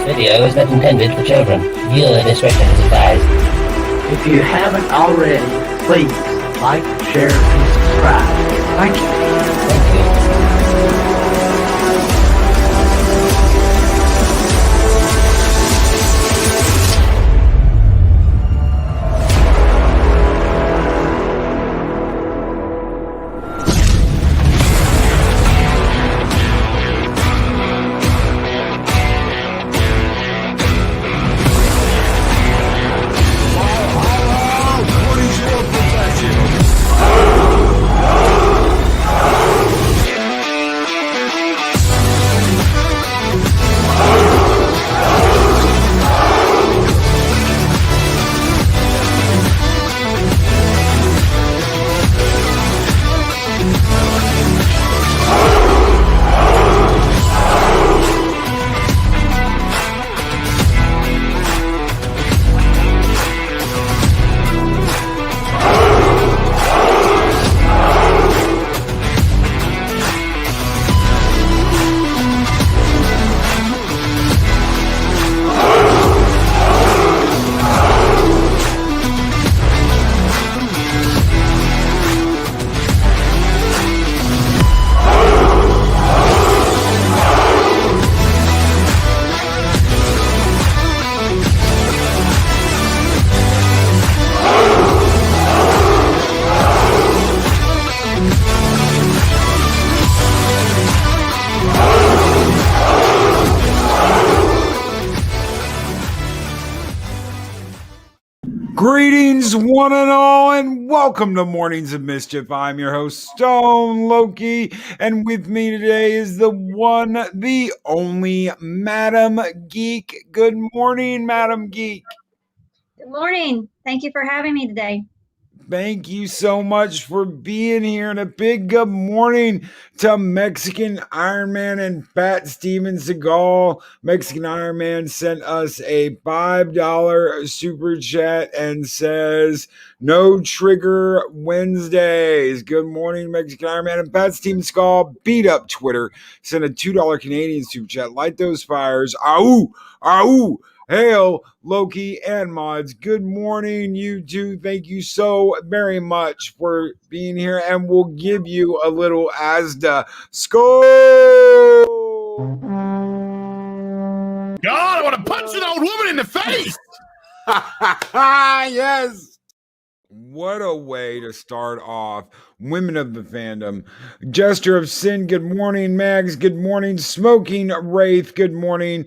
Video is not intended for children. Viewer discretion is advised. If you haven't already, please like, share, and subscribe. Thank you. Thank you. Greetings, one and all, and welcome to Mornings of Mischief. I'm your host, Stone Loki, and with me today is the one, the only Madam Geek. Good morning, Madam Geek. Good morning. Thank you for having me today. Thank you so much for being here, and a big good morning to Mexican Iron Man and Fat Steven Seagal. Mexican Iron Man sent us a $5 super chat and says, "No trigger Wednesdays." Good morning, Mexican Iron Man and Fat Steven Seagal. Beat up Twitter. Sent a $2 Canadian super chat. Light those fires. Ow! Ow! Hail, Loki and mods. Good morning, you two. Thank you so very much for being here, and we'll give you a little Asda. Skull! God, I want to punch an old woman in the face! Yes! What a way to start off. Women of the fandom. Jester of Sin, good morning. Mags, good morning. Smoking Wraith, good morning.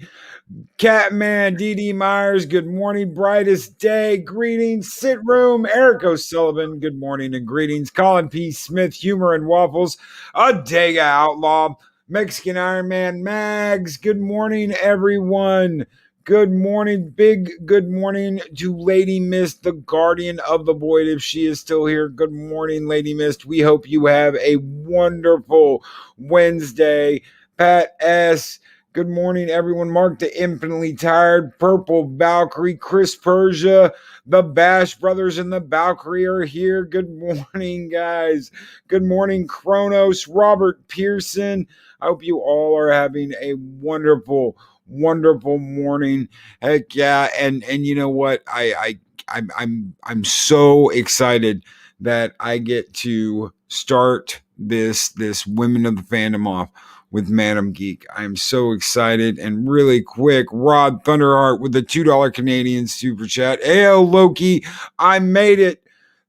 Catman, DD Myers, good morning. Brightest day, greetings. Sit Room, Eric O'Sullivan, good morning and greetings. Colin P. Smith, Humor and Waffles, Adega Outlaw, Mexican Iron Man, Mags, good morning, everyone. Good morning, big good morning to Lady Mist, the guardian of the void, if she is still here. Good morning, Lady Mist. We hope you have a wonderful Wednesday. Pat S., good morning, everyone. Mark the Infinitely Tired, Purple Valkyrie, Chris Persia, the Bash Brothers and the Valkyrie are here. Good morning, guys. Good morning, Kronos, Robert Pearson. I hope you all are having a wonderful morning. Heck yeah. And you know what? I'm so excited that I get to start this Women of the Fandom off with Madam Geek. I'm so excited. And really quick, Rod Thunderheart with the $2 Canadian super chat. Hey, Loki, I made it.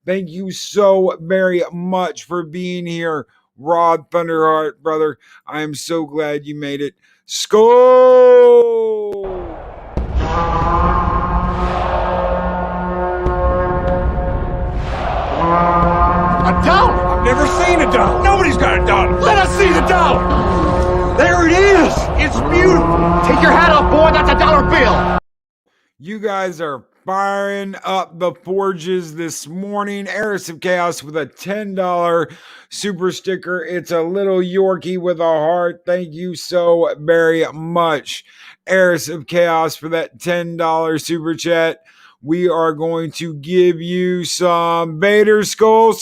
Thank you so very much for being here, Rod Thunderheart, brother. I am so glad you made it. Skull! A dollar? I've never seen a dollar. Nobody's got a dollar. Let us see the dollar. There it is. It's beautiful. Take your hat off, boy. That's a dollar bill. You guys are firing up the forges this morning. Heiress of Chaos with a $10 super sticker. It's a little Yorkie with a heart. Thank you so very much, Heiress of Chaos, for that $10 super chat. We are going to give you some Vader Skull.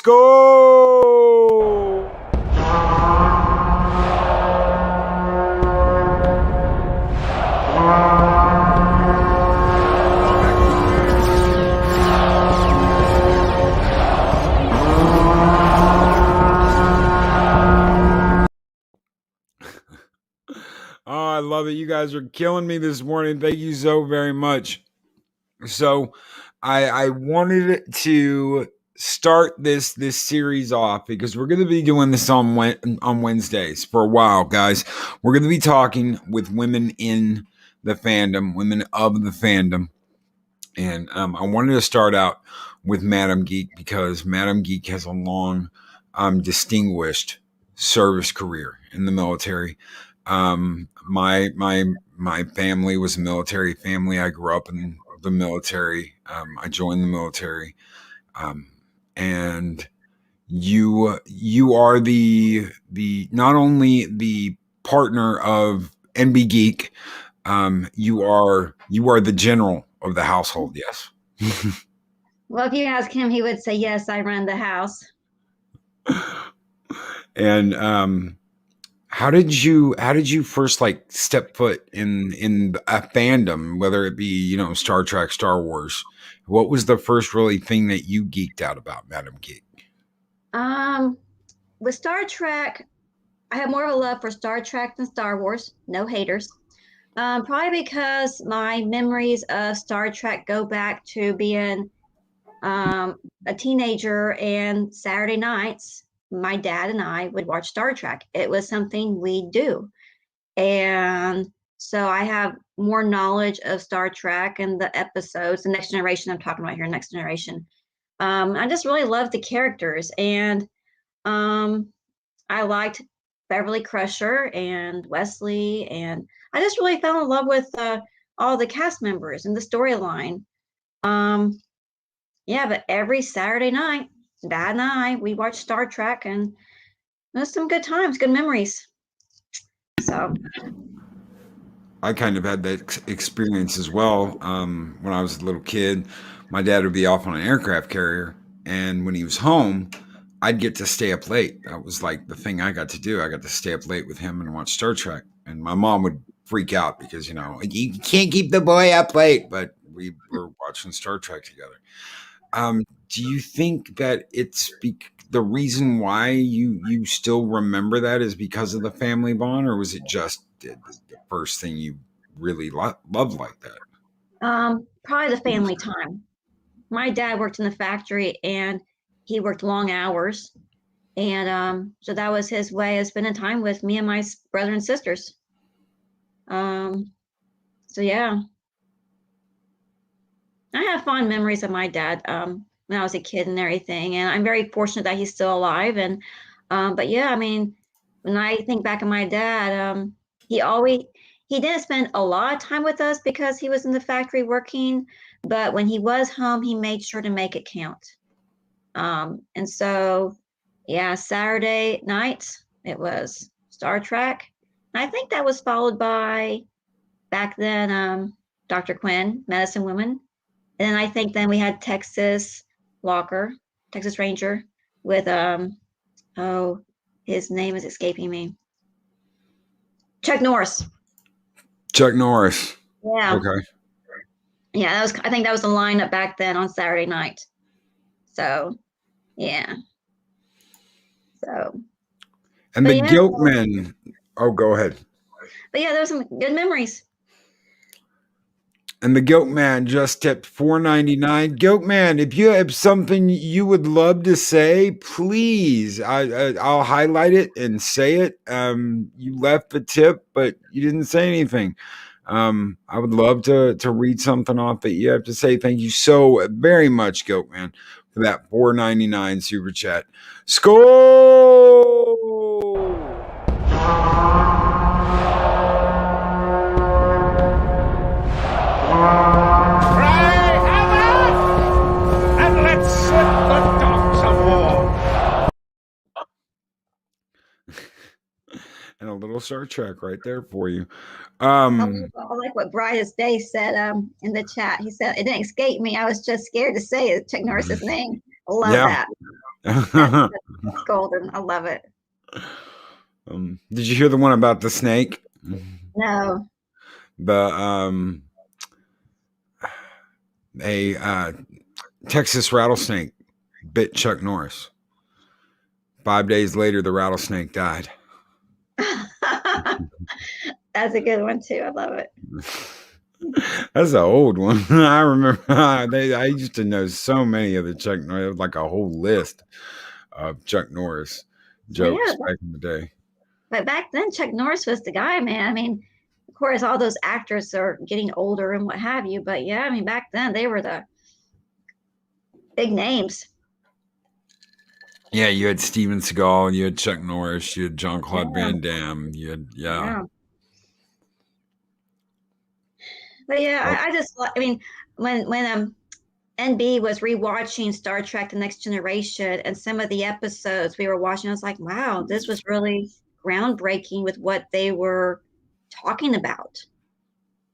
You guys are killing me this morning. Thank you so very much. So I wanted to start this series off because we're going to be doing this on Wednesdays for a while, guys. We're going to be talking with women in the fandom, women of the fandom. And I wanted to start out with Madam Geek because Madam Geek has a long, distinguished service career in the military. My family was a military family. I grew up in the military. I joined the military, and you are the not only the partner of NB Geek. You are the general of the household. Yes. Well, if you ask him, he would say, yes, I run the house. And how did you first like step foot in a fandom, whether it be, Star Trek, Star Wars? What was the first really thing that you geeked out about, Madam Geek? With Star Trek, I have more of a love for Star Trek than Star Wars. No haters. Probably because my memories of Star Trek go back to being a teenager, and Saturday nights, my dad and I would watch Star Trek. It was something we do. And so I have more knowledge of Star Trek and the episodes, the Next Generation I'm talking about here, Next Generation. I just really loved the characters, and I liked Beverly Crusher and Wesley, and I just really fell in love with all the cast members and the storyline. Yeah, but every Saturday night, Dad and I, we watched Star Trek, and it was some good times, good memories. So I kind of had that experience as well. When I was a little kid, my dad would be off on an aircraft carrier, and when he was home, I'd get to stay up late. That was like the thing I got to do. I got to stay up late with him and watch Star Trek. And my mom would freak out because, you can't keep the boy up late, but we were watching Star Trek together. Do you think that it's the reason why you still remember that is because of the family bond, or was it just the first thing you really loved like that? Probably the family time. My dad worked in the factory, and he worked long hours. And so that was his way of spending time with me and my brother and sisters. So yeah. I have fond memories of my dad when I was a kid and everything, and I'm very fortunate that he's still alive. And but yeah, I mean, when I think back of my dad, he didn't spend a lot of time with us because he was in the factory working, but when he was home, he made sure to make it count. And so yeah, Saturday nights it was Star Trek. And I think that was followed by back then Dr. Quinn, Medicine Woman. And I think then we had Texas Ranger with his name is escaping me. Chuck Norris. Chuck Norris. Yeah. Okay. Yeah, I think that was the lineup back then on Saturday night. So yeah. So and the Guiltmen. Oh, go ahead. But yeah, there's some good memories. And the Goatman just tipped $4.99. Goatman, if you have something you would love to say, please, I'll highlight it and say it. You left the tip, but you didn't say anything. I would love to read something off that you have to say. Thank you so very much, Goatman, for that $4.99 super chat. Score! And a little Star Trek right there for you. I like what Brightest Day said in the chat. He said, it didn't escape me. I was just scared to say it. Chuck Norris's name. I love that. That's golden. I love it. Did you hear the one about the snake? No. The a Texas rattlesnake bit Chuck Norris. 5 days later, the rattlesnake died. That's a good one too. I love it. That's an old one. I remember I used to know so many of the Chuck Norris, like a whole list of Chuck Norris jokes Yeah, back in the day. but back then Chuck Norris was the guy, man. I mean, of course, all those actors are getting older and what have you, but yeah, I mean, back then they were the big names. Yeah, you had Steven Seagal, you had Chuck Norris, you had Jean-Claude Yeah. Van Damme, you had Yeah. But yeah, I just, I mean, when NB was rewatching Star Trek: The Next Generation, and some of the episodes we were watching, I was like, wow, this was really groundbreaking with what they were talking about.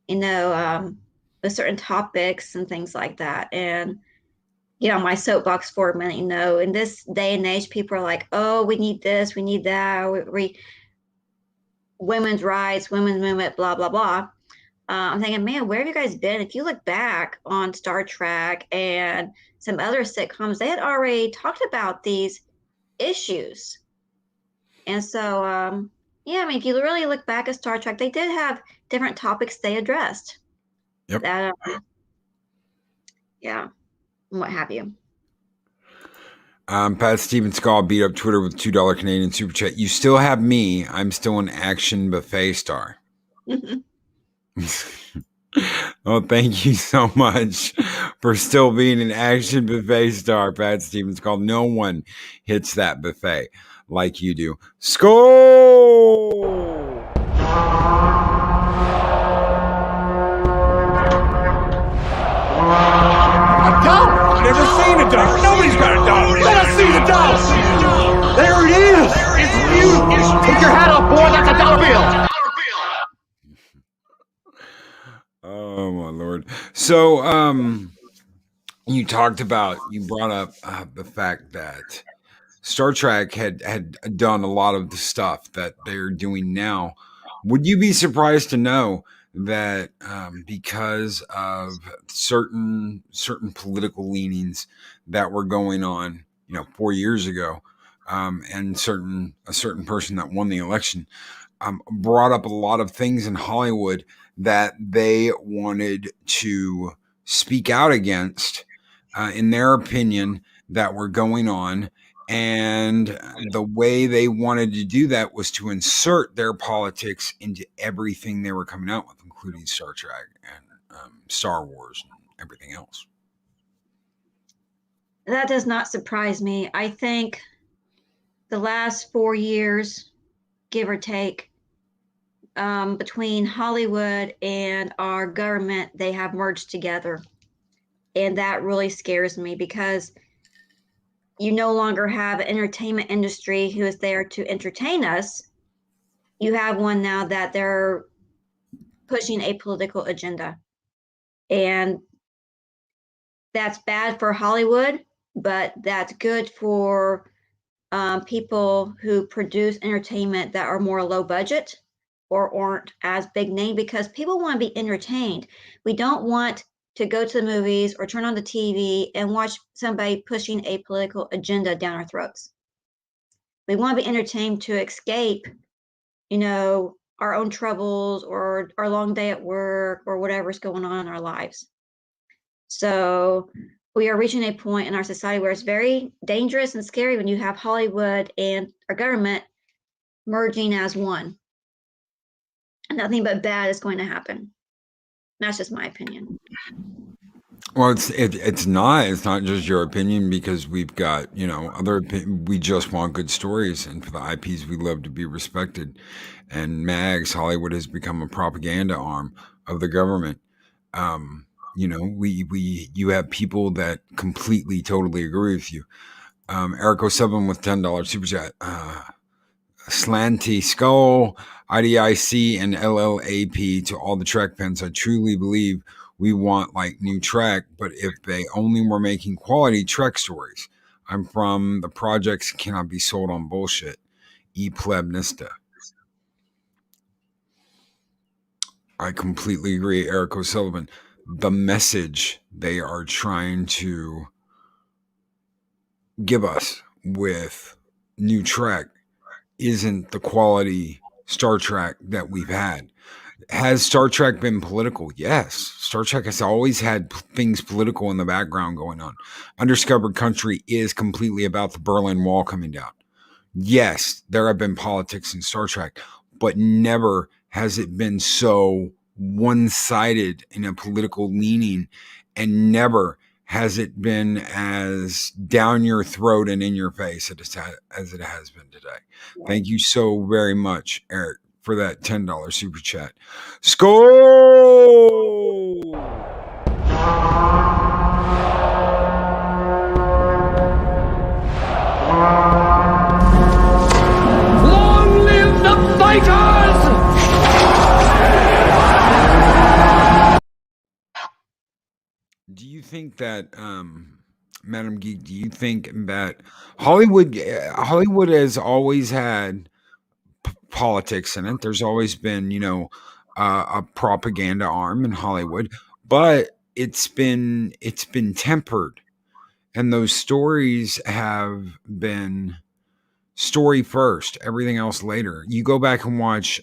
You know, with certain topics and things like that. And get on my soapbox for a minute, you know, in this day and age, people are like, oh, we need this, we need that, women's rights, women's movement, blah, blah, blah. I'm thinking, man, where have you guys been? If you look back on Star Trek and some other sitcoms, they had already talked about these issues. And so, yeah, I mean, if you really look back at Star Trek, they did have different topics they addressed. Yep. That, yeah, and what have you. Pat Steven Seagal beat up Twitter with $2 Canadian super chat. You still have me. I'm still an action buffet star. Oh, thank you so much for still being an action buffet star, Pat Steven Seagal. No one hits that buffet like you do. Skull! A dollar? I've never seen a dollar. Nobody's got a dollar. Let us see the dollar. There it is. It's beautiful. Take your hat off, boy. That's a dollar bill. Oh my Lord. So, you brought up the fact that Star Trek had done a lot of the stuff that they're doing now. Would you be surprised to know that because of certain political leanings that were going on, 4 years ago, and a certain person that won the election brought up a lot of things in Hollywood that they wanted to speak out against, in their opinion, that were going on. And the way they wanted to do that was to insert their politics into everything they were coming out with, including Star Trek and Star Wars and everything else. That does not surprise me. I think the last 4 years, give or take, between Hollywood and our government, they have merged together. And that really scares me because you no longer have an entertainment industry who is there to entertain us. You have one now that they're pushing a political agenda. And that's bad for Hollywood, but that's good for people who produce entertainment that are more low budget or aren't as big name, because people want to be entertained. We don't want to go to the movies or turn on the TV and watch somebody pushing a political agenda down our throats. We want to be entertained to escape, our own troubles or our long day at work or whatever's going on in our lives. So we are reaching a point in our society where it's very dangerous and scary when you have Hollywood and our government merging as one. Nothing but bad is going to happen. That's just my opinion. Well, it's not just your opinion, because we've got, we just want good stories, and for the IPs we love to be respected. And MAGS, Hollywood, has become a propaganda arm of the government. You have people that completely, totally agree with you. Eric 07 with $10 super chat. Slanty Skull, IDIC, and LLAP to all the Trek fans. I truly believe we want new Trek, but if they only were making quality Trek stories. I'm from the projects cannot be sold on bullshit. E plebnista. I completely agree, Eric O'Sullivan. The message they are trying to give us with new Trek isn't the quality Star Trek that we've had. Has Star Trek been political? Yes. Star Trek has always had things political in the background going on. Undiscovered Country is completely about the Berlin Wall coming down. Yes, there have been politics in Star Trek, but never has it been so one-sided in a political leaning, and never has it been as down your throat and in your face as it has been today. Thank you so very much, Eric, for that $10 super chat. Skull! Long live the fighters! Do you think that, Madam Geek, do you think that Hollywood has always had politics in it? There's always been, a propaganda arm in Hollywood, but it's been tempered, and those stories have been story first, everything else later. You go back and watch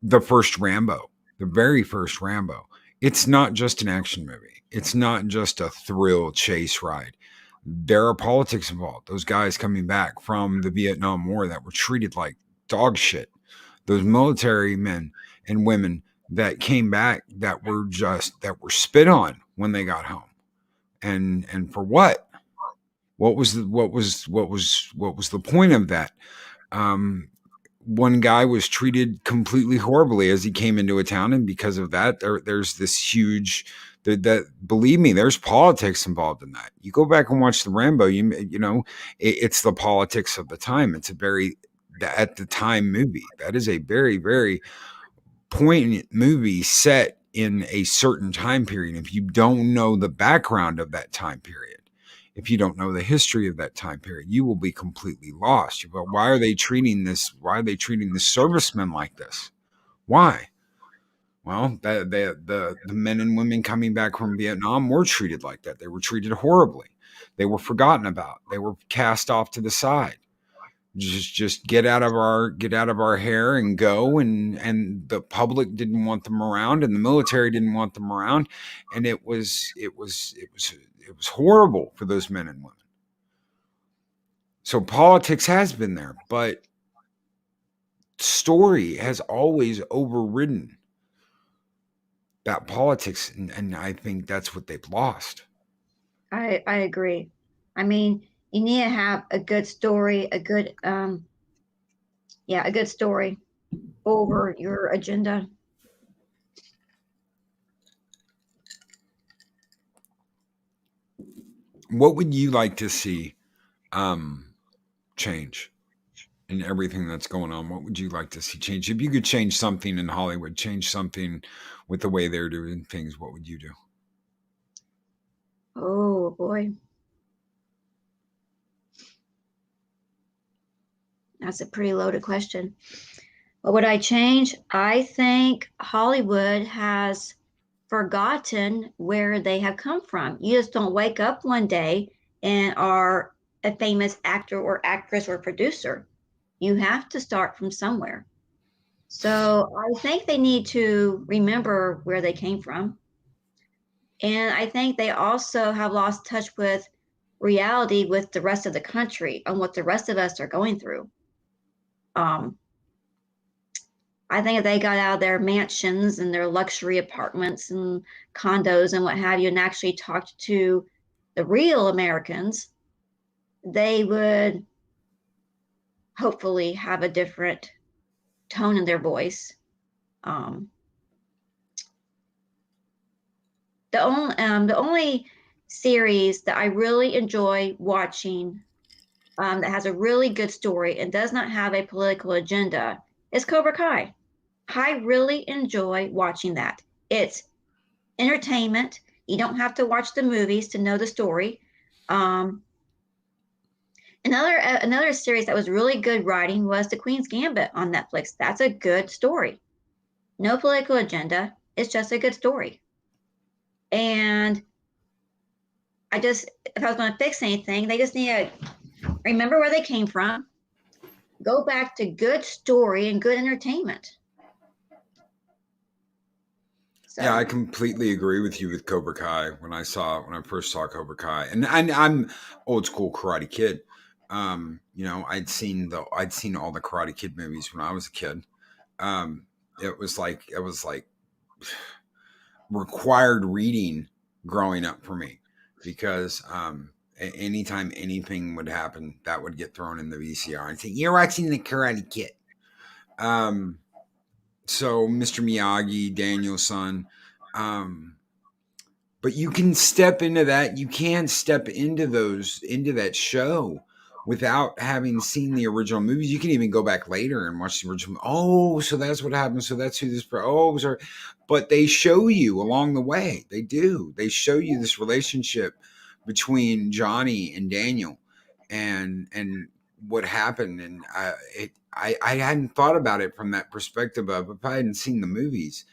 the first Rambo, the very first Rambo. It's not just an action movie. It's not just a thrill chase ride. There are politics involved. Those guys coming back from the Vietnam War that were treated like dog shit. Those military men and women that came back that were spit on when they got home. And for what? What was the point of that? One guy was treated completely horribly as he came into a town, and because of that, there's this huge that believe me, there's politics involved in that. You go back and watch the Rambo, it's the politics of the time. It's a very at the time movie. That is a very, very poignant movie set in a certain time period. If you don't know the background of that time period, if you don't know the history of that time period, you will be completely lost. But why are they treating the servicemen like this? Why? Well, the men and women coming back from Vietnam were treated like that. They were treated horribly. They were forgotten about. They were cast off to the side. Just get out of our hair and go. And the public didn't want them around, and the military didn't want them around, and it was horrible for those men and women. So politics has been there, but story has always overridden that politics, and I think that's what they've lost. I agree. I mean, you need to have a good story, a good story over your agenda. What would you like to see change in everything that's going on? What would you like to see change? If you could change something in Hollywood, change something with the way they're doing things, what would you do? Oh boy. That's a pretty loaded question. What would I change? I think Hollywood has forgotten where they have come from. You just don't wake up one day and are a famous actor or actress or producer. You have to start from somewhere. So I think they need to remember where they came from. And I think they also have lost touch with reality with the rest of the country on what the rest of us are going through. I think if they got out of their mansions and their luxury apartments and condos and what have you, and actually talked to the real Americans, they would hopefully have a different tone in their voice. The only series that I really enjoy watching that has a really good story and does not have a political agenda is Cobra Kai. I really enjoy watching that. It's entertainment. You don't have to watch the movies to know the story. Another series that was really good writing was The Queen's Gambit on Netflix. That's a good story. No political agenda. It's just a good story. And if I was going to fix anything, they just need to remember where they came from, Go back to good story and good entertainment. So. Yeah, I completely agree with you with Cobra Kai. When I first saw Cobra Kai, and I'm old school Karate Kid. I'd seen all the Karate Kid movies when I was a kid. It was like required reading growing up for me, because anytime anything would happen, that would get thrown in the VCR and say, "You're watching the Karate Kid." So Mr. Miyagi, Daniel's son. But you can step into that. You can step into that show without having seen the original movies. You can even go back later and watch the original. Oh, so that's what happened. So that's who this. Oh, sorry. But they show you along the way. They do. They show you this relationship between Johnny and Daniel, and what happened. And I hadn't thought about it from that perspective of, if I hadn't seen the movies.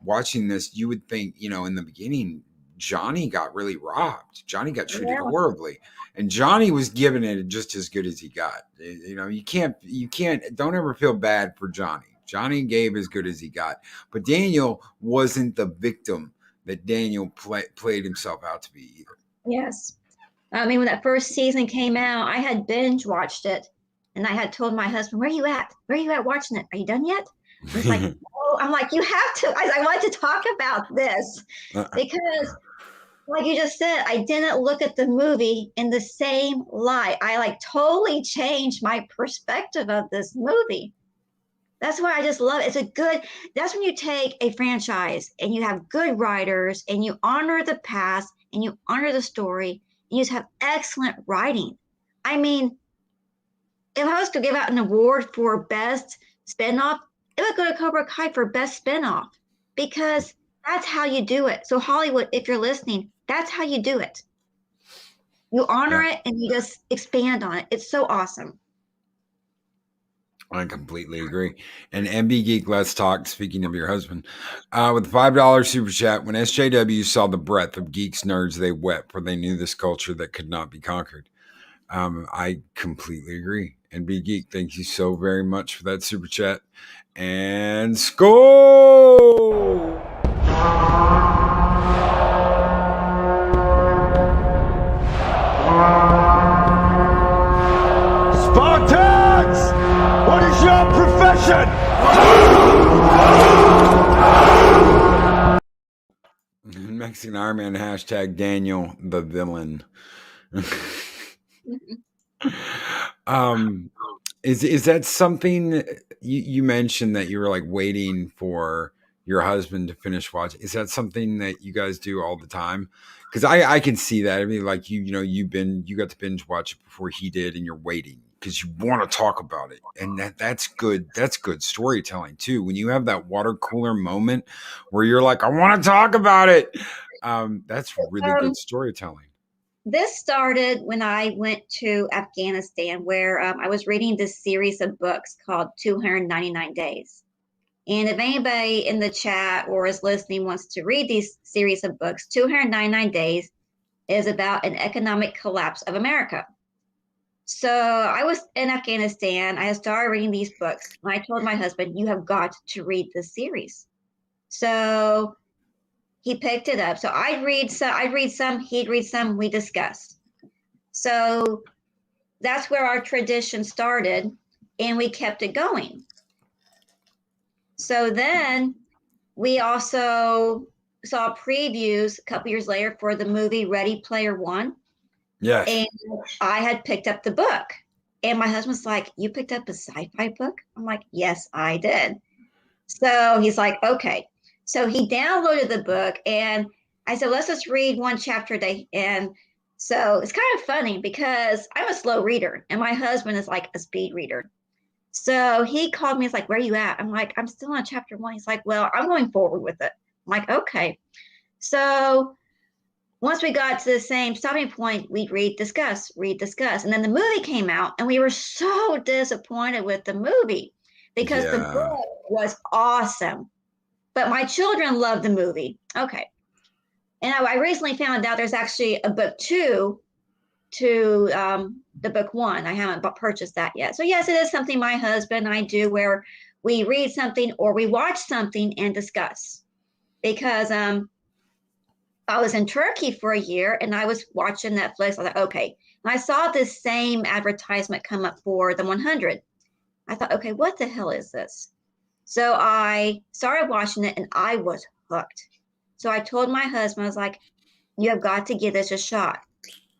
Watching this, you would think, in the beginning, Johnny got really robbed. Johnny got treated horribly, and Johnny was giving it just as good as he got. You can't, don't ever feel bad for Johnny. Johnny gave as good as he got, but Daniel wasn't the victim that Daniel played himself out to be either. Yes. I mean, when that first season came out, I had binge watched it, and I had told my husband, "Where are you at? Where are you at watching it? Are you done yet?" He's like, "Oh," I'm like, "You have to." I want to talk about this because, like you just said, I didn't look at the movie in the same light. I totally changed my perspective of this movie. That's why I just love it. That's when you take a franchise and you have good writers and you honor the past and you honor the story and you just have excellent writing. I mean, if I was to give out an award for best spinoff, it would go to Cobra Kai for best spinoff, because that's how you do it. So Hollywood, if you're listening, that's how you do it. You honor it and you just expand on it. It's so awesome. I completely agree. And MB Geek, let's talk. Speaking of your husband, with the $5 super chat, when SJW saw the breadth of geeks nerds, they wept, for they knew this culture that could not be conquered. I completely agree. MB Geek, thank you so very much for that super chat. And score! Spartans! What is your profession? Mexican Iron Man, hashtag Daniel the villain. Is that something you mentioned, that you were like waiting for your husband to finish watching? Is that something that you guys do all the time? Because I can see that. I mean, like you got to binge watch it before he did, and you're waiting because you want to talk about it, and that's good. That's good storytelling too. When you have that water cooler moment where you're like, I want to talk about it. That's really good storytelling. This started when I went to Afghanistan, where I was reading this series of books called 299 Days. And if anybody in the chat or is listening wants to read these series of books, 299 Days is about an economic collapse of America. So I was in Afghanistan. I started reading these books, and I told my husband, "You have got to read this series." So he picked it up. So I'd read some, he'd read some, we discuss. So that's where our tradition started, and we kept it going. So then we also saw previews a couple years later for the movie Ready Player One. Yes. And I had picked up the book, and my husband's like, "You picked up a sci-fi book?" I'm like, "Yes, I did." So he's like, "Okay." So he downloaded the book, and I said, "Let's just read one chapter a day." And so it's kind of funny because I'm a slow reader, and my husband is like a speed reader. So he called me. He's like, "Where are you at?" I'm like, "I'm still on chapter 1." He's like, "Well, I'm going forward with it." I'm like, "Okay." So once we got to the same stopping point, we'd read, discuss. And then the movie came out, and we were so disappointed with the movie because the book was awesome. But my children love the movie. Okay. And I recently found out there's actually a book 2 to the book one. I haven't purchased that yet. So yes, it is something my husband and I do, where we read something or we watch something and discuss. Because I was in Turkey for a year and I was watching Netflix. I was like, okay. And I saw this same advertisement come up for the 100. I thought, okay, what the hell is this? So I started watching it and I was hooked. So I told my husband, I was like, you have got to give this a shot.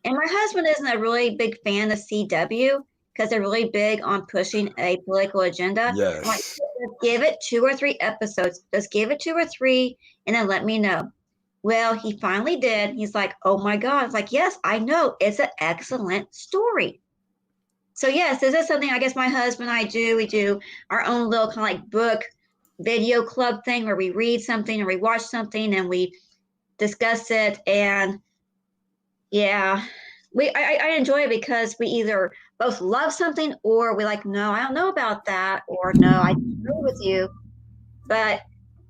And my husband isn't a really big fan of CW because they're really big on pushing a political agenda. Yes. I'm like, just give it 2 or 3 episodes. Just give it 2 or 3 and then let me know. Well, he finally did. He's like, oh my God. I was like, yes, I know. It's an excellent story. So yes, this is something I guess my husband and I do. We do our own little kind of like book video club thing where we read something or we watch something and we discuss it. And yeah, I enjoy it because we either both love something or we like, no, I don't know about that, or no, I agree with you. But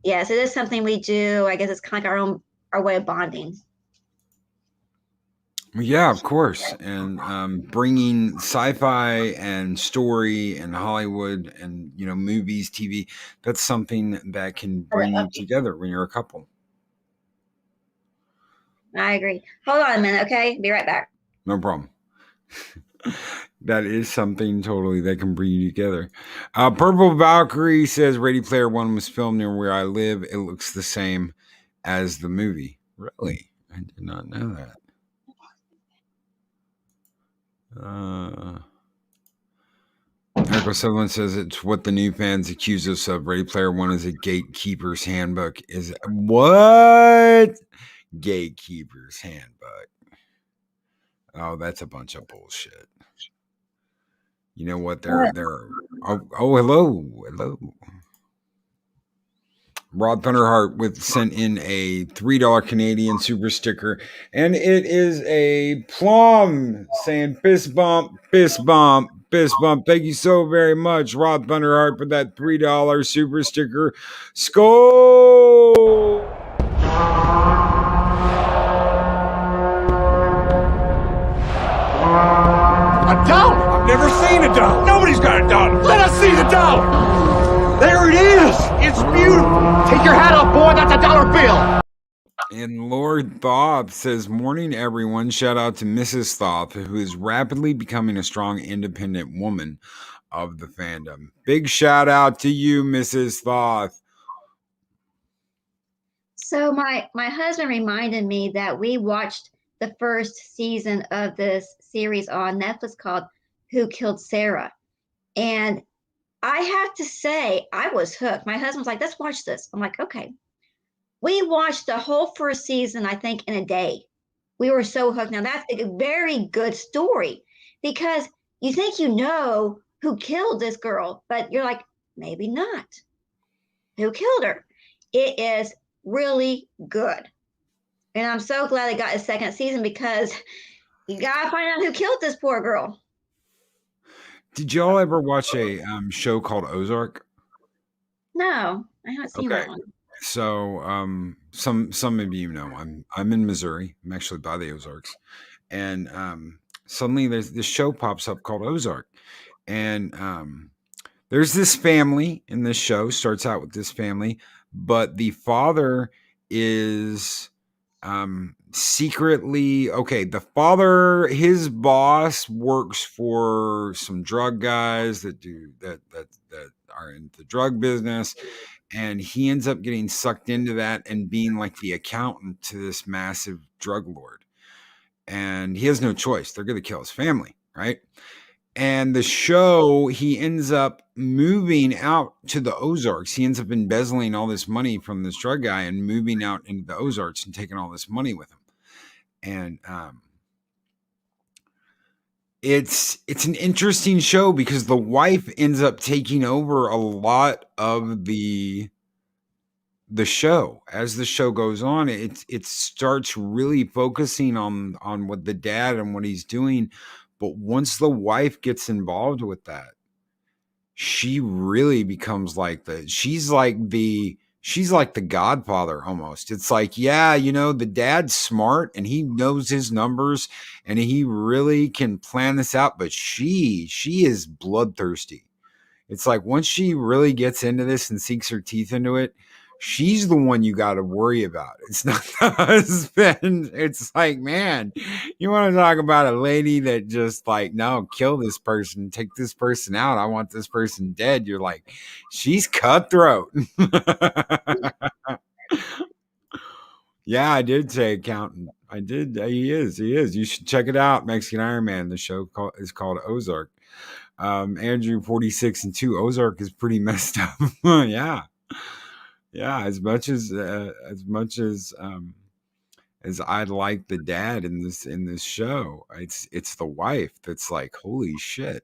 yes, it is something we do. I guess it's kind of like our way of bonding. Yeah, of course. And bringing sci-fi and story and Hollywood and, movies, TV, that's something that can bring you together when you're a couple. I agree. Hold on a minute, okay? Be right back. No problem. That is something totally that can bring you together. Purple Valkyrie says Ready Player One was filmed near where I live. It looks the same as the movie. Really? I did not know that. Eric Sutherland says it's what the new fans accuse us of. Ready Player One is a gatekeeper's handbook. Is what? Gatekeeper's handbook. Oh, that's a bunch of bullshit. You know what? They're hello. Rod Thunderheart sent in a $3 Canadian super sticker, and it is a plum saying fist bump, fist bump, fist bump. Thank you so very much, Rod Thunderheart, for that $3 super sticker. Skull! A dollar? I've never seen a dollar. Nobody's got a dollar. Let us see the dollar. There it is. It's beautiful. Take your hat off, boy. That's a dollar bill. And Lord Thoth says, morning, everyone. Shout out to Mrs. Thoth, who is rapidly becoming a strong, independent woman of the fandom. Big shout out to you, Mrs. Thoth. So my husband reminded me that we watched the first season of this series on Netflix called Who Killed Sarah? And I have to say, I was hooked. My husband was like, let's watch this. I'm like, okay. We watched the whole first season, I think, in a day. We were so hooked. Now, that's a very good story because you think you know who killed this girl, but you're like, maybe not. Who killed her? It is really good. And I'm so glad it got a second season because you got to find out who killed this poor girl. Did y'all ever watch a show called Ozark? No, I haven't seen that one. So some of you know I'm in Missouri. I'm actually by the Ozarks, and suddenly this show pops up called Ozark, and there's this family in this show. Starts out with this family, but the father is secretly the father, his boss works for some drug guys that are in the drug business, and he ends up getting sucked into that and being like the accountant to this massive drug lord, and he has no choice. They're going to kill his family, right? And the show, he ends up moving out to the Ozarks. He ends up embezzling all this money from this drug guy and moving out into the Ozarks and taking all this money with him. And it's an interesting show because the wife ends up taking over a lot of the show. As the show goes on, it starts really focusing on what the dad and what he's doing. But once the wife gets involved with that, she really becomes like she's like the she's like the godfather almost. It's like, yeah, you know, the dad's smart and he knows his numbers and he really can plan this out, but she is bloodthirsty. It's like once she really gets into this and sinks her teeth into it, she's the one you got to worry about. It's not the husband. It's like, man, you want to talk about a lady that just like, no, kill this person, take this person out. I want this person dead. You're like, she's cutthroat. Yeah, I did say accountant. I did. He is. He is. You should check it out. Mexican Iron Man. The show is called Ozark. Andrew 46 and 2. Ozark is pretty messed up. Yeah. Yeah. As much as I'd like the dad in this show, it's the wife that's like, holy shit.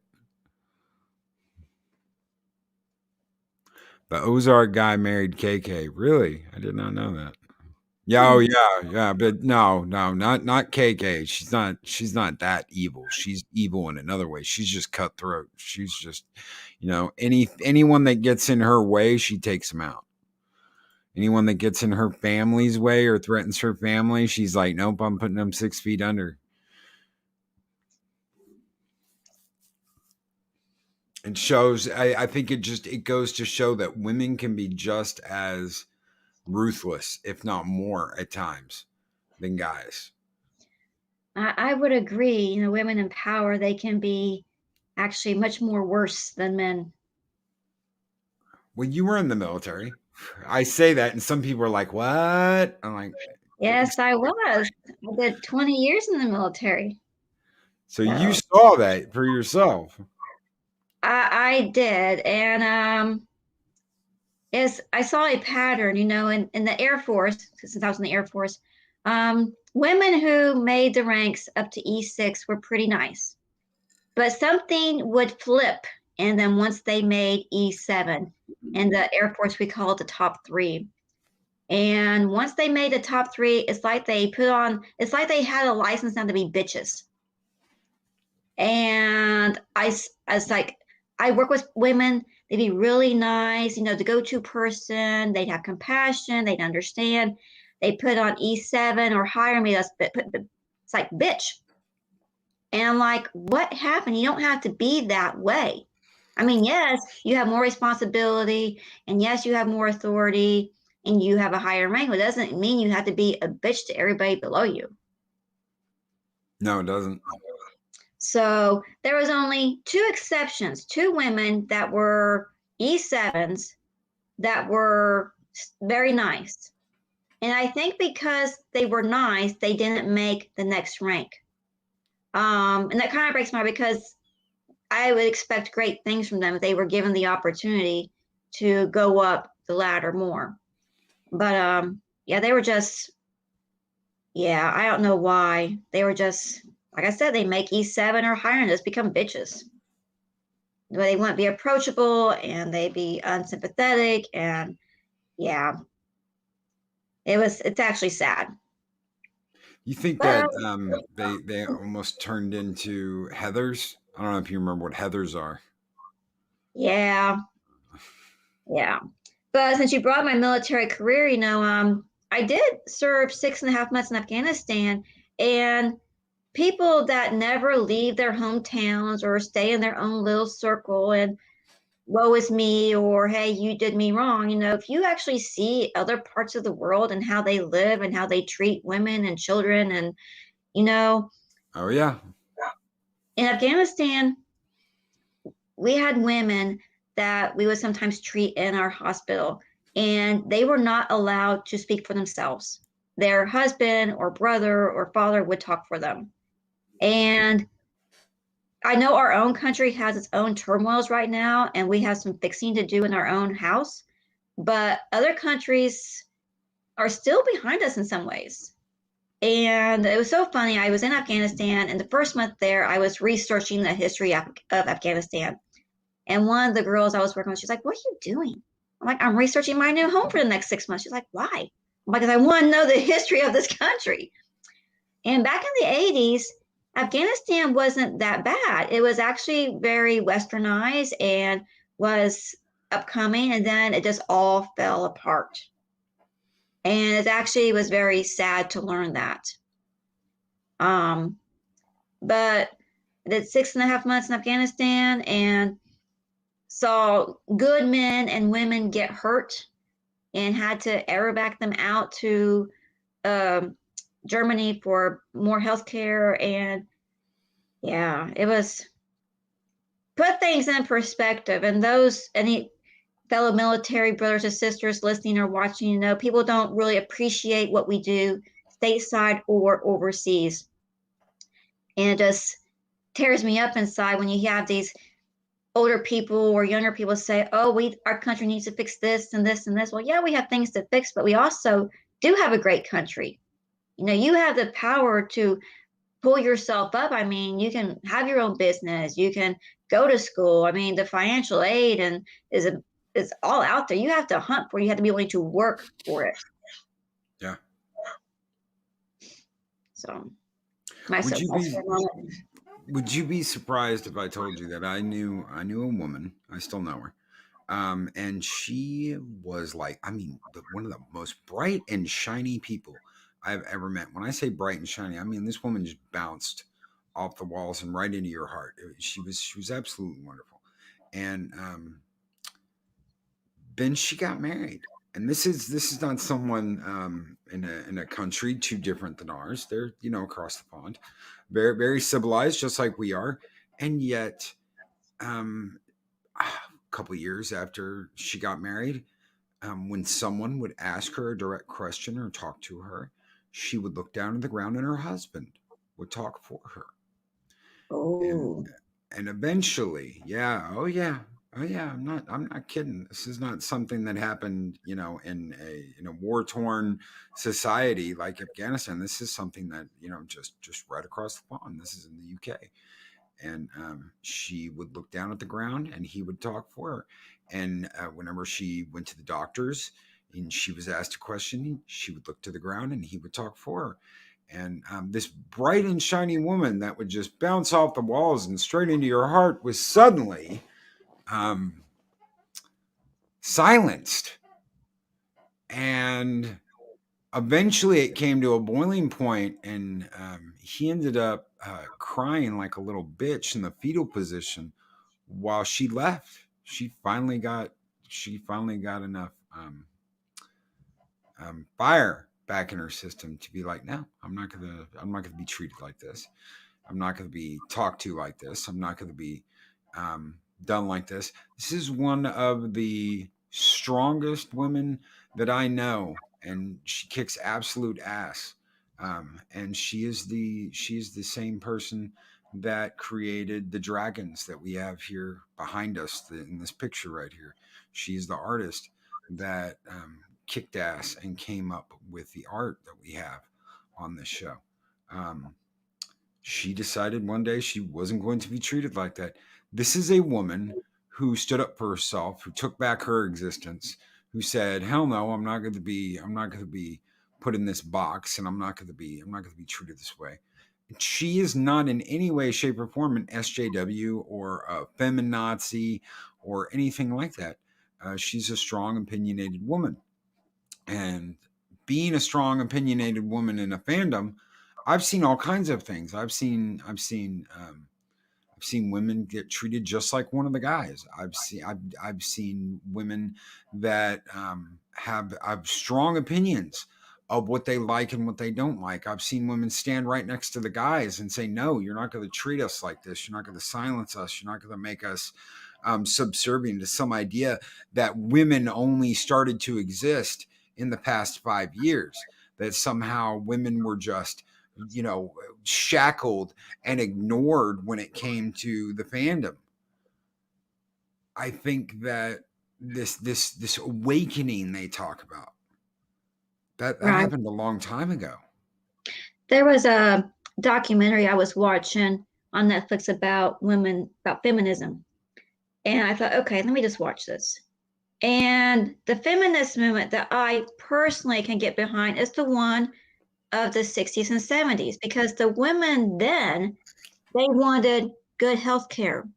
The Ozark guy married KK. Really? I did not know that. Yeah, oh yeah, but no, not KK. She's not that evil. She's evil in another way. She's just cutthroat. She's just, you know, anyone that gets in her way, she takes them out. Anyone that gets in her family's way or threatens her family, she's like, nope, I'm putting them 6 feet under. It shows. I think it goes to show that women can be just as ruthless, if not more, at times than guys. I would agree. You know, women in power, they can be actually much more worse than men. Well, you were in the military. I say that, and some people are like, what? I'm like, yes, I was. I did 20 years in the military. So you saw that for yourself. I did. And I saw a pattern, you know, in the Air Force, since I was in the Air Force, women who made the ranks up to E6 were pretty nice. But something would flip. And then once they made E7, in the Air Force, we call it the top 3. And once they made the top 3, it's like they had a license now to be bitches. And I was like, I work with women, they'd be really nice, you know, the go-to person, they'd have compassion, they'd understand. They put on E7 or hire me, it's like, bitch. And I'm like, what happened? You don't have to be that way. I mean, yes, you have more responsibility, and yes, you have more authority, and you have a higher rank, but it doesn't mean you have to be a bitch to everybody below you. No, it doesn't. So there was only 2 exceptions, 2 women that were E7s that were very nice. And I think because they were nice, they didn't make the next rank. And that kind of breaks my heart because I would expect great things from them if they were given the opportunity to go up the ladder more. But yeah, they were just, yeah, I don't know why. They were just, like I said, they make E7 or higher and just become bitches. They wouldn't be approachable and they'd be unsympathetic. And yeah, it's actually sad. You think that they almost turned into Heathers? I don't know if you remember what Heathers are. Yeah. Yeah. But since you brought my military career, you know, I did serve 6.5 months in Afghanistan, and people that never leave their hometowns or stay in their own little circle and woe is me, or hey, you did me wrong. You know, if you actually see other parts of the world and how they live and how they treat women and children, and, you know. Oh, yeah. In Afghanistan, we had women that we would sometimes treat in our hospital, and they were not allowed to speak for themselves. Their husband or brother or father would talk for them. And I know our own country has its own turmoils right now, and we have some fixing to do in our own house, but other countries are still behind us in some ways. And it was so funny. I was in Afghanistan, and the first month there, I was researching the history of Afghanistan. And one of the girls I was working with, she's like, what are you doing? I'm like, I'm researching my new home for the next 6 months. She's like, why? I'm like, because I want to know the history of this country. And back in the 80s, Afghanistan wasn't that bad. It was actually very westernized and was upcoming, and then it just all fell apart. And it actually was very sad to learn that. But I did 6.5 months in Afghanistan and saw good men and women get hurt and had to aerobac them out to Germany for more health care. And yeah, it was put things in perspective. And those, any fellow military brothers and sisters listening or watching, you know, people don't really appreciate what we do stateside or overseas. And it just tears me up inside when you have these older people or younger people say, oh, our country needs to fix this and this and this. Well, yeah, we have things to fix, but we also do have a great country. You know, you have the power to pull yourself up. I mean, you can have your own business, you can go to school. I mean, the financial aid and is all out there. You have to hunt for it. You have to be willing to work for it. Yeah. So would you be surprised if I told you that I knew a woman, I still know her, and she was like, I mean, one of the most bright and shiny people I've ever met. When I say bright and shiny, I mean this woman just bounced off the walls and right into your heart. She was absolutely wonderful. And then she got married. And this is not someone in a country too different than ours. They're, you know, across the pond, very very civilized, just like we are. And yet, a couple years after she got married, when someone would ask her a direct question or talk to her, she would look down at the ground, and her husband would talk for her. Oh. And eventually, yeah, oh yeah, I'm not kidding. This is not something that happened, you know, in a war-torn society like Afghanistan. This is something that, you know, just right across the pond. This is in the UK. And she would look down at the ground and he would talk for her. And whenever she went to the doctors and she was asked a question, she would look to the ground and he would talk for her. And this bright and shiny woman that would just bounce off the walls and straight into your heart was suddenly silenced. And eventually it came to a boiling point, and he ended up crying like a little bitch in the fetal position while she left. She finally got enough fire back in her system to be like, no, I'm not gonna be treated like this. I'm not gonna be talked to like this. I'm not gonna be done like this. This is one of the strongest women that I know, and she kicks absolute ass. And she is the same person that created the dragons that we have here behind us in this picture right here. She's the artist that kicked ass and came up with the art that we have on this show. She decided one day she wasn't going to be treated like that. This is a woman who stood up for herself, who took back her existence, who said, "Hell no, I'm not going to be put in this box, and I'm not going to be treated this way." She is not in any way, shape, or form an SJW or a feminazi or anything like that. She's a strong, opinionated woman, and being a strong, opinionated woman in a fandom, I've seen all kinds of things. I've seen women get treated just like one of the guys. I've seen women that have strong opinions of what they like and what they don't like. I've seen women stand right next to the guys and say, "No, you're not going to treat us like this. You're not going to silence us. You're not going to make us subservient to some idea that women only started to exist in the past 5 years. That somehow women were just, you know, shackled and ignored when it came to the fandom." I think that this awakening they talk about, that Right. happened a long time ago. There was a documentary I was watching on Netflix about women, about feminism. And I thought, okay, let me just watch this. And the feminist movement that I personally can get behind is the one of the 60s and 70s, because the women then, they wanted good health care.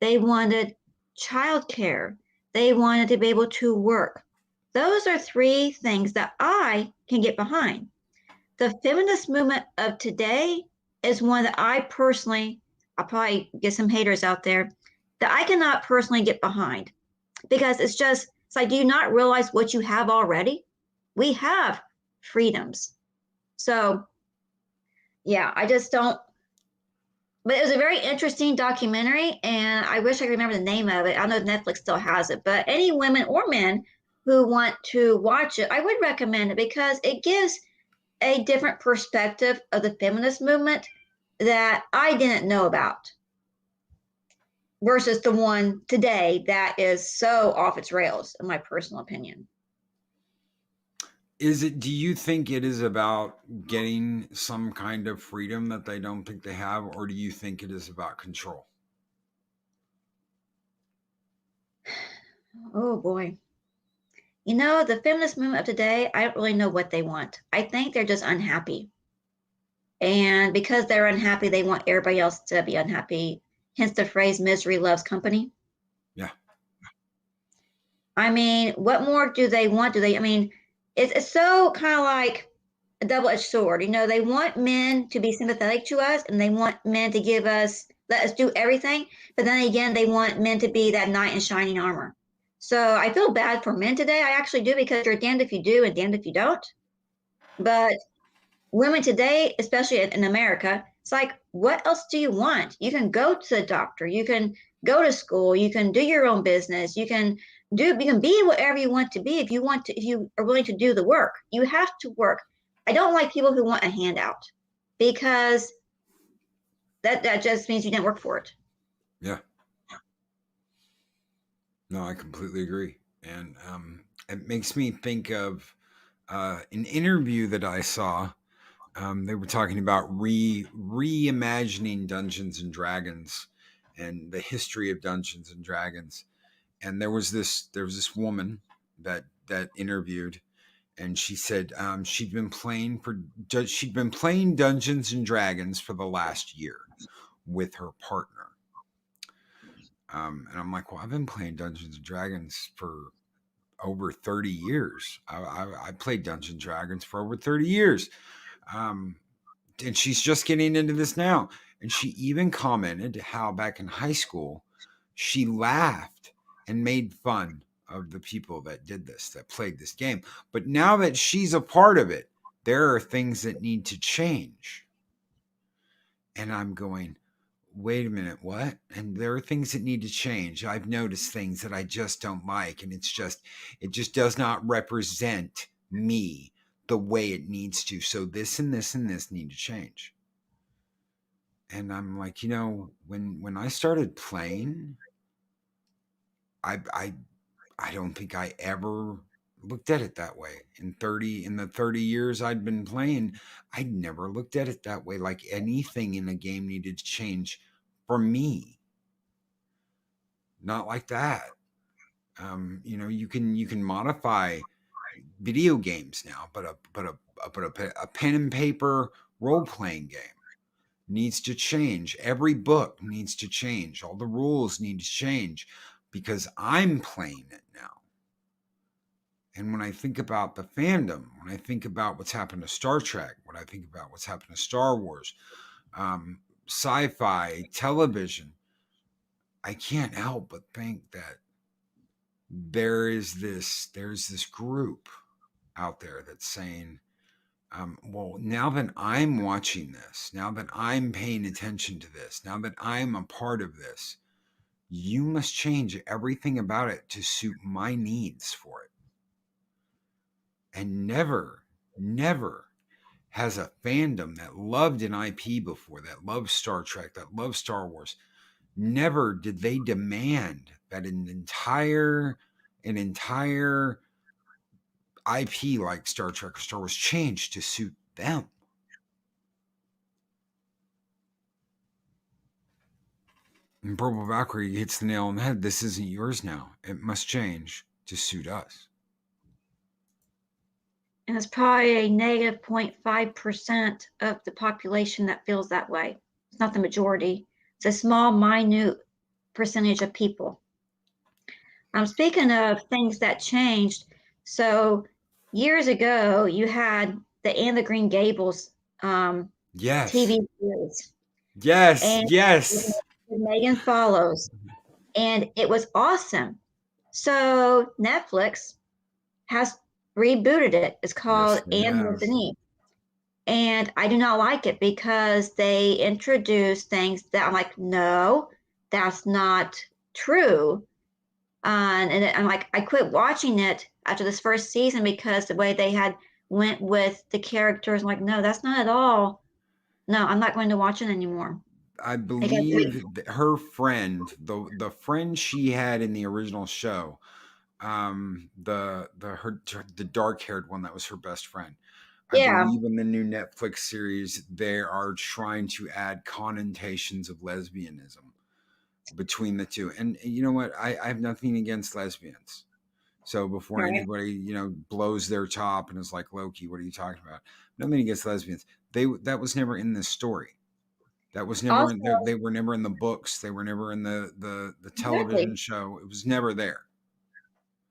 They wanted child care. They wanted to be able to work. Those are three things that I can get behind. The feminist movement of today is one that I personally, I'll probably get some haters out there, that I cannot personally get behind, because it's like, do you not realize what you have already? We have freedoms. So yeah, I just don't. But it was a very interesting documentary, and I wish I could remember the name of it. I know Netflix still has it, but any women or men who want to watch it, I would recommend it, because it gives a different perspective of the feminist movement that I didn't know about, versus the one today that is so off its rails, in my personal opinion. Do you think it is about getting some kind of freedom that they don't think they have, or do you think it is about control? Oh boy. You know, the feminist movement of today, I don't really know what they want. I think they're just unhappy. And because they're unhappy, they want everybody else to be unhappy. Hence the phrase, misery loves company. Yeah. I mean, what more do they want? I mean, it's so kind of like a double-edged sword. You know, they want men to be sympathetic to us, and they want men to let us do everything. But then again, they want men to be that knight in shining armor. So I feel bad for men today. I actually do, because you're damned if you do and damned if you don't. But women today, especially in America, it's like, what else do you want? You can go to the doctor, you can go to school, you can do your own business, you can be whatever you want to be if you are willing to do the work. You have to work. I don't like people who want a handout, because that just means you didn't work for it. Yeah. No, I completely agree. And it makes me think of an interview that I saw. They were talking about reimagining Dungeons and Dragons and the history of Dungeons and Dragons. And there was this woman that interviewed, and she said she'd been playing Dungeons and Dragons for the last year with her partner. And I'm like, well, I've been playing Dungeons and Dragons for over 30 years. I played Dungeons and Dragons for over 30 years. And she's just getting into this now. And she even commented how back in high school, she laughed and made fun of the people that did this, that played this game. But now that she's a part of it, there are things that need to change. And I'm going, wait a minute, what? And there are things that need to change. I've noticed things that I just don't like. And it just does not represent me the way it needs to. So this and this and this need to change. And I'm like, when I started playing, I don't think I ever looked at it that way. In the 30 years I'd been playing, I never looked at it that way. Like anything in the game needed to change for me. Not like that. You can modify video games now, but a pen and paper role-playing game needs to change. Every book needs to change. All the rules need to change, because I'm playing it now. And when I think about the fandom, when I think about what's happened to Star Trek, when I think about what's happened to Star Wars, sci-fi, television, I can't help but think that there's this group out there that's saying, well, now that I'm watching this, now that I'm paying attention to this, now that I'm a part of this, you must change everything about it to suit my needs for it. And never has a fandom that loved an IP before, that loved Star Trek, that loved Star Wars, never did they demand that an entire IP like Star Trek or Star Wars change to suit them. And Purple Valkyrie hits the nail on the head. This isn't yours now. It must change to suit us. And it's probably a negative 0.5% of the population that feels that way. It's not the majority. It's a small, minute percentage of people. Speaking of things that changed, so years ago you had the Anne of Green Gables Yes. TV series, Yes. and Yes. Megan Follows, and it was awesome. So Netflix has rebooted it. It's Yes, called they Anne with have. an E. And I do not like it because they introduce things that I'm like, no, that's not true. And I'm like, I quit watching it after this first season because the way they had went with the characters. I'm like, no, that's not at all. No, I'm not going to watch it anymore. I Because believe that her friend, the friend she had in the original show, the dark haired one that was her best friend. I yeah, believe in the new Netflix series they are trying to add connotations of lesbianism between the two. And you know what? I have nothing against lesbians. So before right. anybody, blows their top and is like, Loki, what are you talking about? Nothing against lesbians. That was never in this story. That was never in there. Also, They were never in the books. They were never in the television exactly. show. It was never there.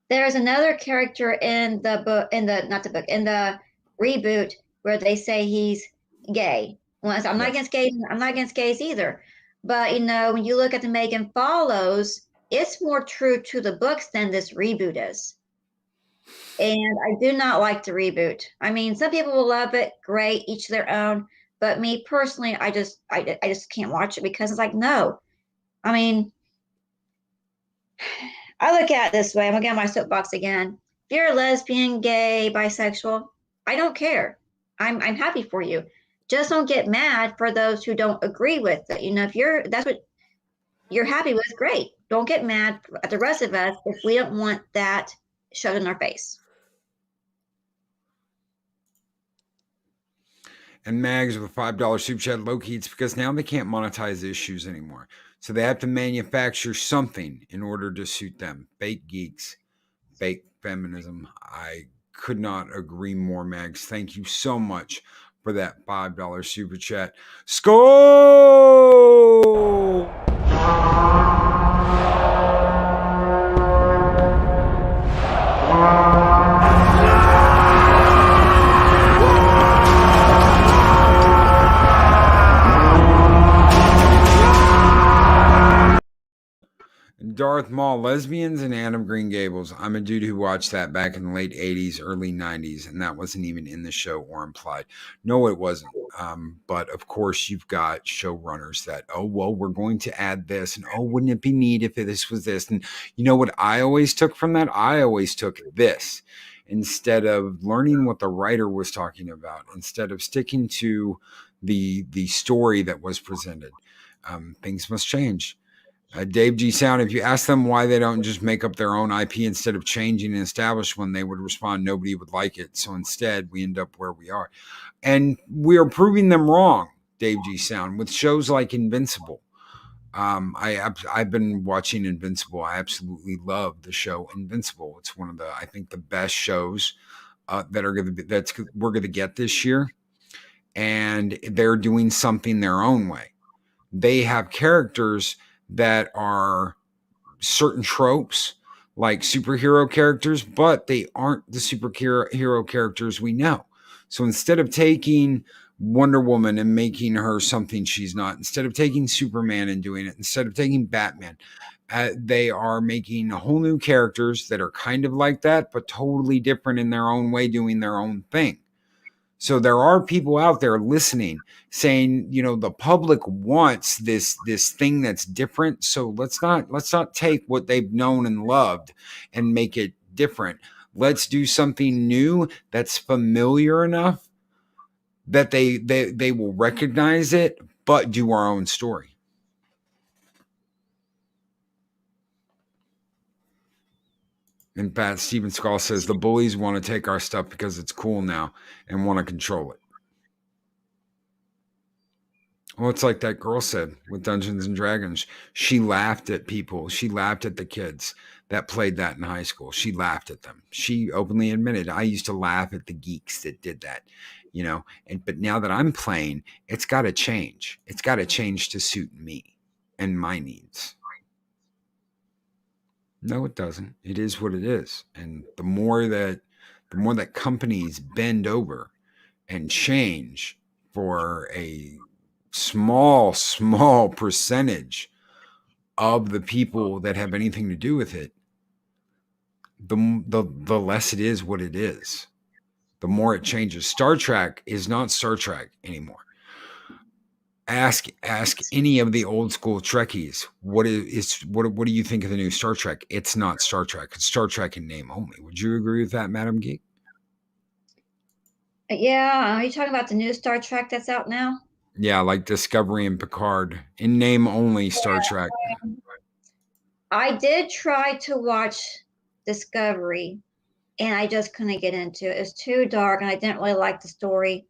There's another character in the book, in the not the book, in the reboot where they say he's gay. Well, I'm not Yes. against gays. I'm not against gays either. But when you look at the Megan Follows, it's more true to the books than this reboot is. And I do not like the reboot. I mean, some people will love it. Great, each their own. But me personally, I just can't watch it because it's like, no. I mean, I look at it this way. I'm gonna get on my soapbox again. If you're a lesbian, gay, bisexual, I don't care. I'm happy for you. Just don't get mad for those who don't agree with it. If that's what you're happy with, great. Don't get mad at the rest of us if we don't want that shoved in our face. And Mags with a $5 super chat, Loki, it's because now they can't monetize issues anymore. So they have to manufacture something in order to suit them. Fake geeks, fake feminism. I could not agree more, Mags. Thank you so much for that $5 super chat. Skull! Darth Maul, lesbians and Anne of Green Gables. I'm a dude who watched that back in the late 80s, early 90s, and that wasn't even in the show or implied. No, it wasn't. But of course, you've got showrunners that, oh, well, we're going to add this, and oh, wouldn't it be neat if this was this? And you know what I always took from that? I always took this instead of learning what the writer was talking about, instead of sticking to the story that was presented. Things must change. Dave G. Sound, if you ask them why they don't just make up their own IP instead of changing and establish one, they would respond, nobody would like it. So instead, we end up where we are. And we are proving them wrong, Dave G. Sound, with shows like Invincible. I've been watching Invincible. I absolutely love the show Invincible. It's one of I think the best shows that are going to be we're going to get this year, and they're doing something their own way. They have characters that are certain tropes like superhero characters, but they aren't the superhero characters we know. So instead of taking Wonder Woman and making her something she's not, instead of taking Superman and doing it, instead of taking Batman, they are making whole new characters that are kind of like that, but totally different in their own way, doing their own thing. So there are people out there listening saying, the public wants this thing that's different. So let's not take what they've known and loved and make it different. Let's do something new that's familiar enough that they will recognize it, but do our own story. In fact, Steven Skull says the bullies want to take our stuff because it's cool now and want to control it. Well, it's like that girl said with Dungeons and Dragons. She laughed at people. She laughed at the kids that played that in high school. She laughed at them. She openly admitted, I used to laugh at the geeks that did that, but now that I'm playing, it's got to change. It's got to change to suit me and my needs. No, it doesn't. It is what it is. And the more that companies bend over and change for a small percentage of the people that have anything to do with it, the less it is what it is. The more it changes. Star Trek is not Star Trek anymore. Ask any of the old school Trekkies what do you think of the new Star Trek? It's not Star Trek. It's Star Trek in name only. Would you agree with that, Madam Geek? Yeah, are you talking about the new Star Trek that's out now? Yeah, like Discovery and Picard. In name only Star Trek. I did try to watch Discovery, and I just couldn't get into it. It was too dark, and I didn't really like the story.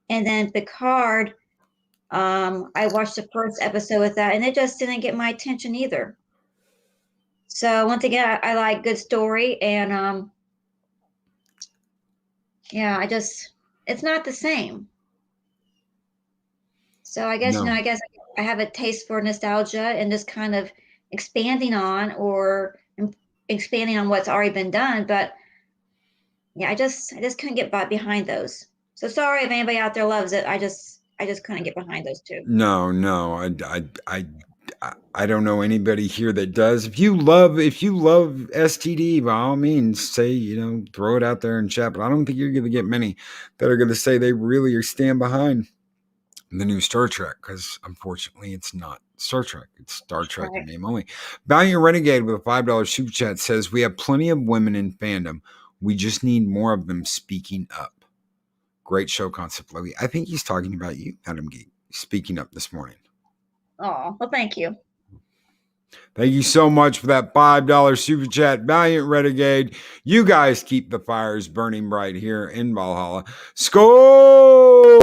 And then Picard, I watched the first episode with that, and it just didn't get my attention either. So once again, I like good story, and yeah, it's not the same. So I guess No. I guess I have a taste for nostalgia and just kind of expanding on what's already been done. But yeah, I just couldn't get behind those. So sorry if anybody out there loves it. I just couldn't get behind those two. No, I don't know anybody here that does. If you love STD, by all means, say, throw it out there in chat. But I don't think you're going to get many that are going to say they really are stand behind the new Star Trek, because unfortunately it's not Star Trek. It's Star Trek in name only. Valiant Renegade with a $5 super chat says, we have plenty of women in fandom. We just need more of them speaking up. Great show concept, Lovey. I think he's talking about you, Madam Geek, speaking up this morning. Oh, well, thank you. Thank you so much for that $5 super chat, Valiant Renegade. You guys keep the fires burning bright here in Valhalla. Skål!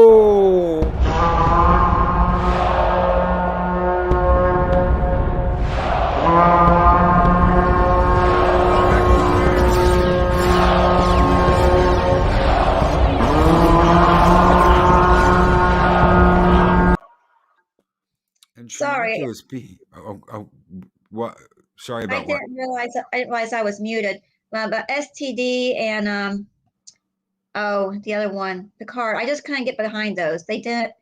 Sorry. What? Sorry about I didn't realize I was muted. But STD and the other one, Picard. I just couldn't get behind those. They didn't.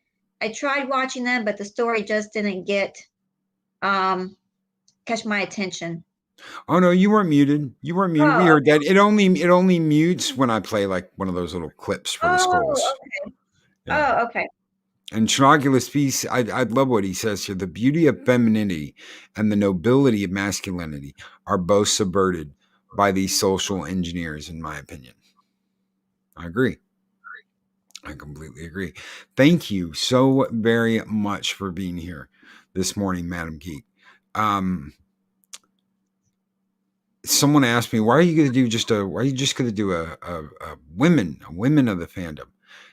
I tried watching them, but the story just didn't catch my attention. Oh no, you weren't muted. You weren't muted. We heard that. It only mutes when I play like one of those little clips for the skulls. Okay. Yeah. Oh, okay. And Chinoculus Peace, I love what he says here. The beauty of femininity and the nobility of masculinity are both subverted by these social engineers, in my opinion. I agree. I completely agree. Thank you so very much for being here this morning, Madam Geek. Someone asked me, why are you going to do a women of the fandom?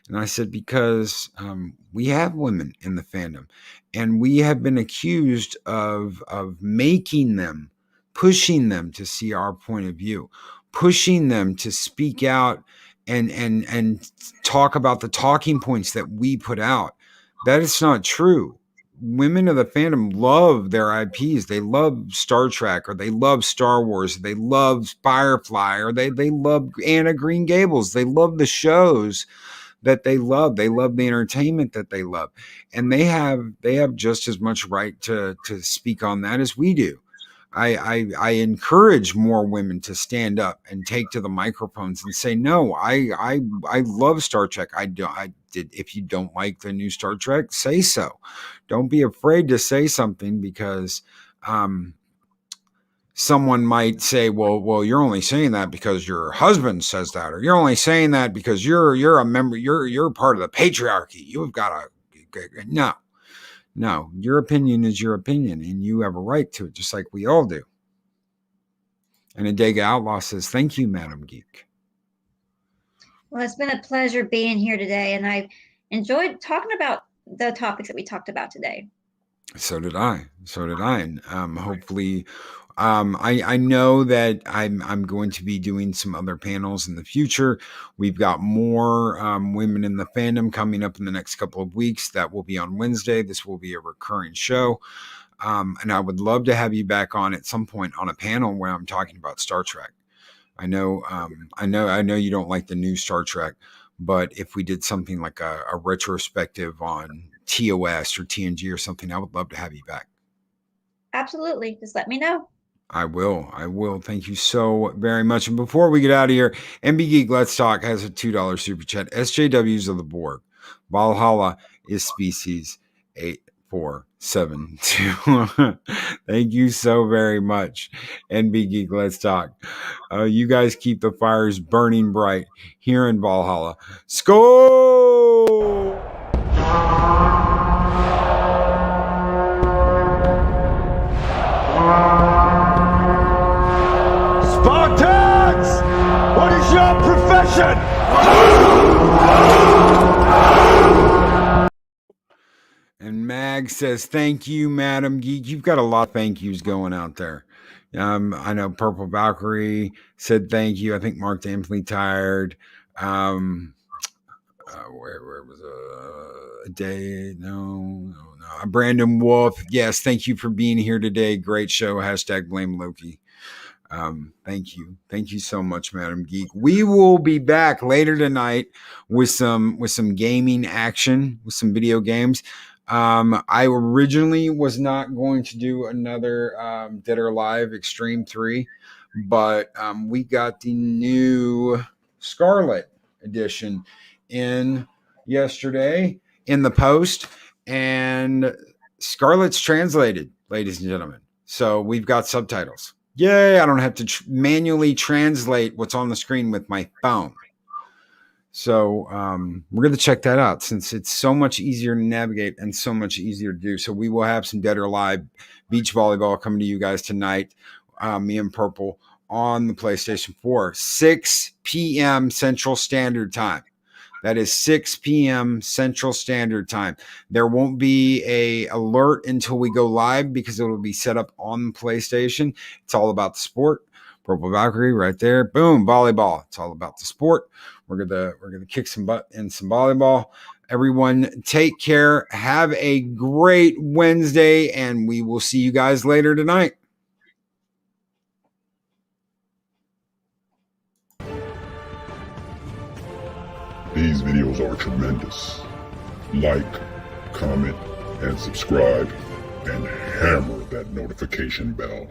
And I said, because we have women in the fandom, and we have been accused of making them, pushing them to see our point of view, pushing them to speak out and talk about the talking points that we put out. That is not true. Women of the fandom love their IPs. They love Star Trek, or they love Star Wars, or they love Firefly, or they love Anna Green Gables. They love the shows that they love. They love the entertainment that they love. And they have just as much right to speak on that as we do. I encourage more women to stand up and take to the microphones and say, no, I love Star Trek. If you don't like the new Star Trek, say so. Don't be afraid to say something, because someone might say, well, you're only saying that because your husband says that, or you're only saying that because you're a member, you're part of the patriarchy. You've got no, your opinion is your opinion, and you have a right to it, just like we all do. And Adega Outlaw says, thank you, Madam Geek. Well, it's been a pleasure being here today, and I've enjoyed talking about the topics that we talked about today. So did I. And hopefully, I know that I'm going to be doing some other panels in the future. We've got more women in the fandom coming up in the next couple of weeks. That will be on Wednesday. This will be a recurring show. And I would love to have you back on at some point on a panel where I'm talking about Star Trek. I know you don't like the new Star Trek, but if we did something like a retrospective on TOS or TNG or something, I would love to have you back. Absolutely. Just let me know. I will. Thank you so very much. And before we get out of here, MB Geek Let's Talk has a $2 super chat. SJWs of the Borg. Valhalla is species 8472. Thank you so very much, NB Geek Let's Talk. You guys keep the fires burning bright here in Valhalla. Skål! Spartans! What is your profession? And Mag says, thank you, Madam Geek. You've got a lot of thank yous going out there. I know Purple Valkyrie said thank you. I think Mark Dampley tired. Where was a day? No. Brandon Wolf. Yes, thank you for being here today. Great show. Hashtag blame Loki. Thank you so much, Madam Geek. We will be back later tonight with some gaming action, with some video games. I originally was not going to do another Dead or Alive Extreme 3, but we got the new Scarlet edition in yesterday in the post, and Scarlet's translated, ladies and gentlemen. So we've got subtitles. Yay, I don't have to manually translate what's on the screen with my phone. So we're going to check that out since it's so much easier to navigate and so much easier to do. So we will have some Dead or Alive beach volleyball coming to you guys tonight, me and Purple, on the PlayStation 4, 6 p.m. Central Standard Time. That is 6 p.m. Central Standard Time. There won't be a alert until we go live because it will be set up on the PlayStation. It's all about the sport. Purple Valkyrie right there. Boom, volleyball. It's all about the sport. We're gonna kick some butt in some volleyball. Everyone, take care. Have a great Wednesday, and we will see you guys later tonight. These videos are tremendous. Like, comment, and subscribe, and hammer that notification bell.